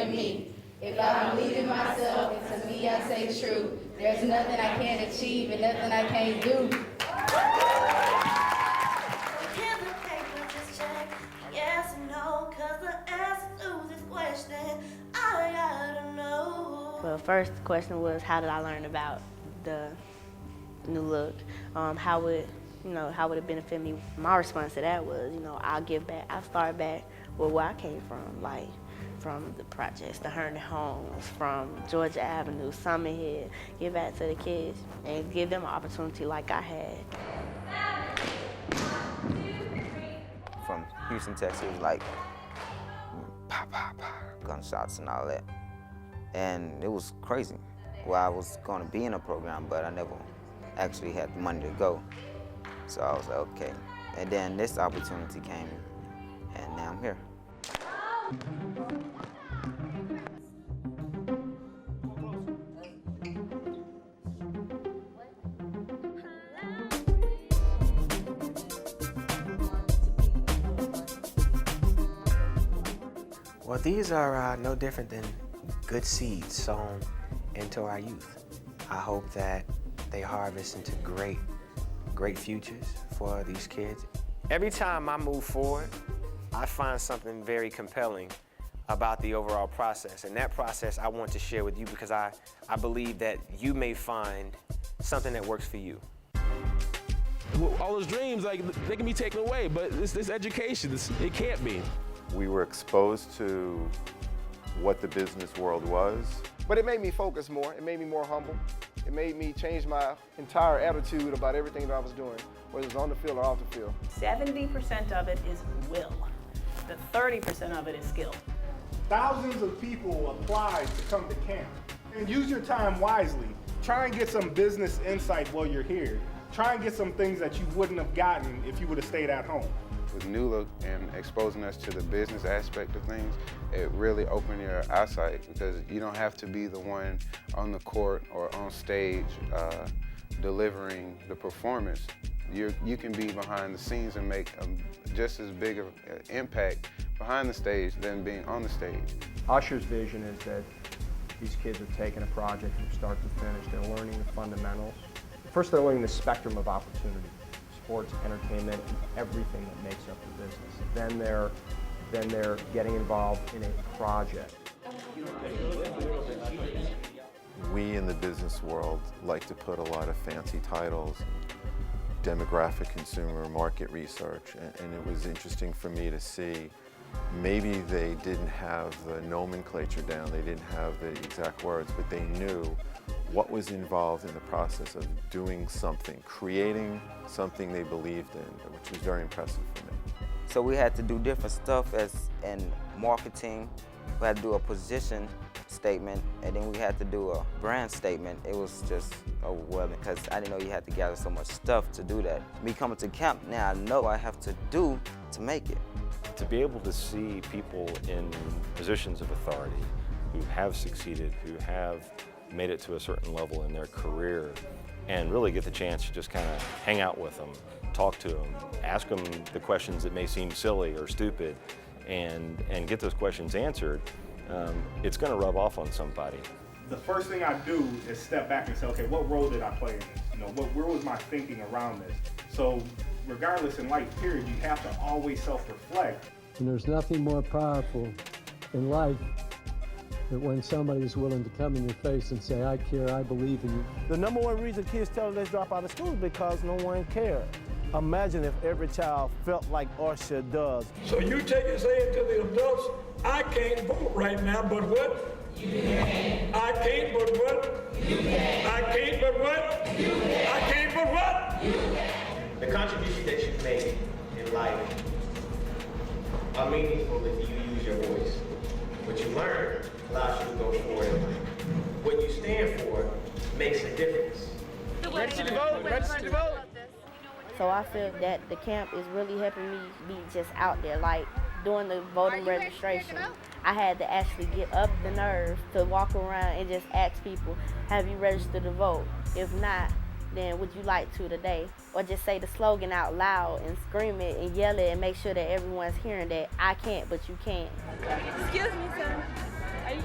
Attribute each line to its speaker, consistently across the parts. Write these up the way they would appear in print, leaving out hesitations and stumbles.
Speaker 1: in me. If I believe in myself and to me I say true, there's nothing I can't achieve and nothing I can't do.
Speaker 2: Can the paper just check yes or no? Cause the answer to this question, I gotta know.
Speaker 3: Well, first question was, how did I learn about the new look? How would it benefit me? My response to that was, I'll give back. I start back with where I came from, like from the projects, the Herndon homes, from Georgia Avenue, Summerhead. Give back to the kids and give them an opportunity like I had.
Speaker 4: From Houston, Texas, like pop, pop, pop, gunshots and all that. And it was crazy. Well, I was going to be in a program, but I never actually had the money to go. So I was like, okay. And then this opportunity came, and now I'm here.
Speaker 5: Well, these are no different than good seeds sown into our youth. I hope that they harvest into great futures for these kids. Every time I move forward, I find something very compelling about the overall process. And that process I want to share with you because I believe that you may find something that works for you.
Speaker 6: All those dreams, like, they can be taken away, but this education, it can't be.
Speaker 7: We were exposed to what the business world was.
Speaker 8: But it made me focus more. It made me more humble. It made me change my entire attitude about everything that I was doing, whether it was on the field or off the field.
Speaker 9: 70% of it is will. The 30% of it is skill.
Speaker 10: Thousands of people applied to come to camp. And use your time wisely. Try and get some business insight while you're here. Try and get some things that you wouldn't have gotten if you would have stayed at home.
Speaker 7: With New Look and exposing us to the business aspect of things, it really opened your eyesight because you don't have to be the one on the court or on stage delivering the performance. You can be behind the scenes and make just as big of an impact behind the stage than being on the stage.
Speaker 8: Usher's vision is that these kids are taking a project from start to finish. They're learning the fundamentals. First, they're learning the spectrum of opportunity. Sports, entertainment, and everything that makes up the business. Then they're getting involved in a project.
Speaker 7: We in the business world like to put a lot of fancy titles, demographic, consumer, market research, and it was interesting for me to see maybe they didn't have the nomenclature down, they didn't have the exact words, but they knew what was involved in the process of doing something, creating something they believed in, which was very impressive for me.
Speaker 4: So we had to do different stuff as in marketing. We had to do a position statement, and then we had to do a brand statement. It was just overwhelming because I didn't know you had to gather so much stuff to do that. Me coming to camp, now I know I have to do to make it.
Speaker 11: To be able to see people in positions of authority who have succeeded, who have made it to a certain level in their career, and really get the chance to just kind of hang out with them, talk to them, ask them the questions that may seem silly or stupid, and get those questions answered, it's going to rub off on somebody.
Speaker 10: The first thing I do is step back and say, okay, what role did I play in this? Where was my thinking around this? So regardless in life, period, you have to always self-reflect.
Speaker 12: And there's nothing more powerful in life than when somebody is willing to come in your face and say, I care, I believe in you.
Speaker 13: The number one reason kids tell us they drop out of school is because no one cared. Imagine if every child felt like Usher does.
Speaker 14: So you take it saying to the adults, I can't vote right now, but what? You can. I can't, but what? You can. I can't, but what? You can. I can't, but what? You can.
Speaker 5: The contribution that you've made in life are meaningful if you use your voice. What you learn allows you to go forward in life. What you stand for makes a difference.
Speaker 9: Register to vote, register to vote.
Speaker 3: So I feel that the camp is really helping me be just out there, like doing the voting registration. I had to actually get up the nerve to walk around and just ask people, have you registered to vote? If not, then would you like to today? Or just say the slogan out loud and scream it and yell it and make sure that everyone's hearing that I can't, but you can.
Speaker 1: Excuse me, sir. Are you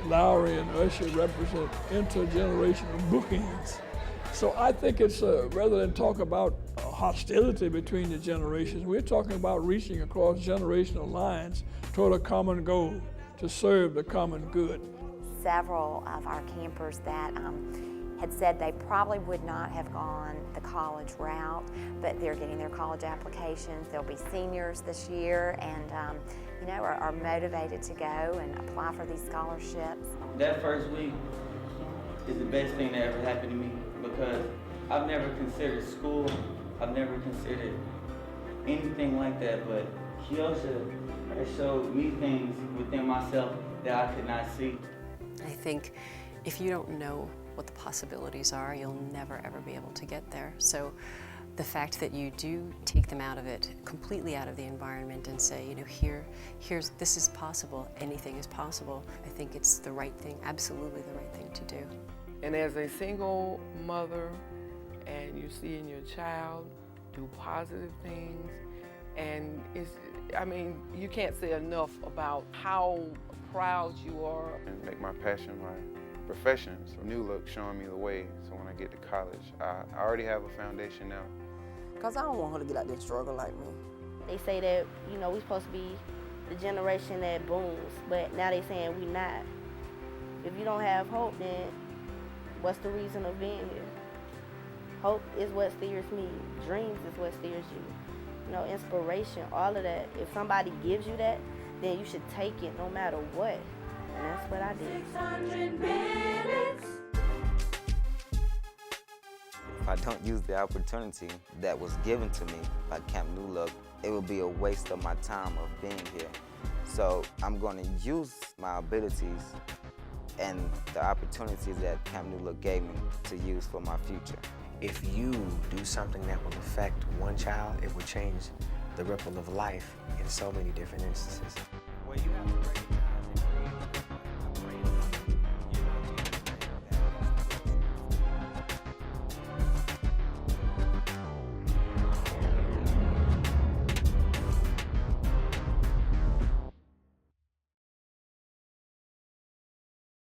Speaker 14: Lowry and Usher represent intergenerational bookends. So I think it's, rather than talk about hostility between the generations, we're talking about reaching across generational lines toward a common goal to serve the common good.
Speaker 15: Several of our campers that had said they probably would not have gone the college route, but they're getting their college applications. They'll be seniors this year and you know, are motivated to go and apply for these scholarships.
Speaker 16: That first week is the best thing that ever happened to me because I've never considered school, I've never considered anything like that, but Usher has showed me things within myself that I could not see.
Speaker 17: I think if you don't know what the possibilities are, you'll never ever be able to get there. So the fact that you do take them out of it, completely out of the environment and say, you know, this is possible, anything is possible, I think it's the right thing, absolutely the right thing to do.
Speaker 18: And as a single mother, and you're seeing your child do positive things, and I mean, you can't say enough about how proud you are.
Speaker 19: And make my passion my profession. So New Look showing me the way. So when I get to college, I already have a foundation now.
Speaker 20: Because I don't want her to get out there and struggle like me.
Speaker 3: They say that, you know, we're supposed to be the generation that booms, but now they saying we not. If you don't have hope, then what's the reason of being here? Hope is what steers me. Dreams is what steers you. You know, inspiration, all of that. If somebody gives you that, then you should take it no matter what. And that's what I did.
Speaker 2: 600 minutes.
Speaker 4: If I don't use the opportunity that was given to me by Camp New Look, it would be a waste of my time of being here. So I'm going to use my abilities and the opportunities that Camp New Look gave me to use for my future.
Speaker 5: If you do something that will affect one child, it will change the ripple of life in so many different instances.
Speaker 13: Well, you have a great